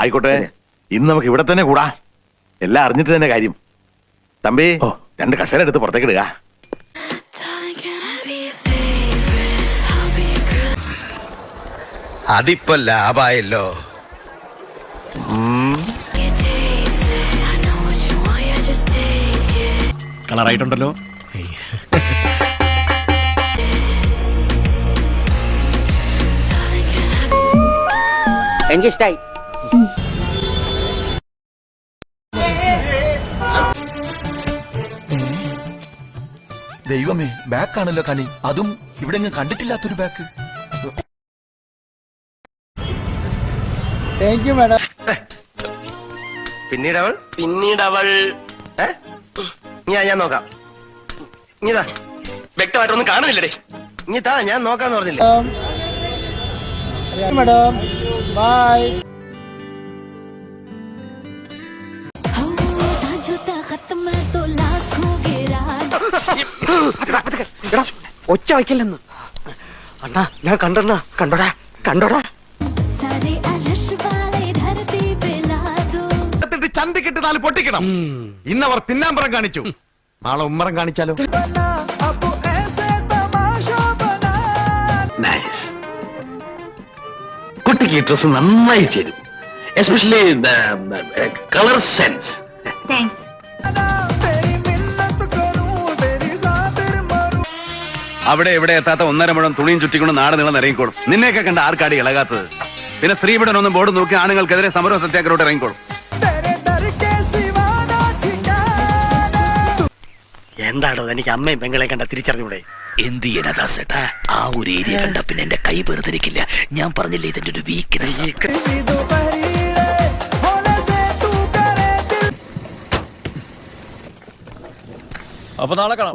ആയിക്കോട്ടെ, ഇന്ന് നമുക്ക് ഇവിടെ തന്നെ കൂടാ. എല്ലാം അറിഞ്ഞിട്ട് തന്നെ കാര്യം. തമ്പി, 2 കസേര എടുത്ത് പുറത്തേക്ക് ഇടുക. അതിപ്പോ ലാഭായല്ലോ. കളറായിട്ടുണ്ടല്ലോ. എനിക്കിഷ്ടായി. ദൈവമേ, ബാക്കാണല്ലോ കണി. അതും ഇവിടെ കണ്ടിട്ടില്ലാത്തൊരു ബാക്ക്. പിന്നീടവൾ ഞാൻ നോക്കാം. ഇതാ വ്യക്തമായിട്ടൊന്നും കാണുന്നില്ലേ? ഇനിതാ ഞാൻ നോക്കാന്ന് പറഞ്ഞില്ലേ? Madam bye. ഒച്ച വയ്ക്കില്ലെന്ന് അണ്ണാ. ഞാൻ കണ്ടോടാ. ചന്തിക്കിട്ട് 4 പൊട്ടിക്കണം. ഇന്നവർ പിന്നാമ്പറം കാണിച്ചു, നാളെ ഉമ്മറം കാണിച്ചാലോ? കുട്ടിക്ക് ഈ ഡ്രസ് നന്നായി ചേരും, എസ്പെഷ്യലി കളർ സെൻസ്. അവിടെ ഇവിടെ എത്താത്ത 1.5 മുഴം തുണിയും ചുറ്റിക്കൊണ്ട് നാട് നീളം ഇറങ്ങിക്കോളും. നിന്നെയൊക്കെ കണ്ട ആർക്കാടി ഇളകാത്തത്? പിന്നെ സ്ത്രീപീഡനൊന്നും ബോർഡ് നോക്കി ആണുങ്ങൾക്കെതിരെ സമരവും സത്യാഗ്രഹോട്ട് ഇറങ്ങിക്കോളും. എന്താണോ എനിക്ക് അമ്മയും പെങ്ങളെ കണ്ട തിരിച്ചറിഞ്ഞൂടെ? എന്ത് ചെയ്യാനാ? ആ ഒരു ഏരിയ കണ്ട പിന്നെ എന്റെ കൈ വെറുതിരിക്കില്ല. ഞാൻ പറഞ്ഞില്ലേ ഇതിന്റെ ഒരു വീക്ക്നെസ്. അപ്പൊ നാളെ കാണാം.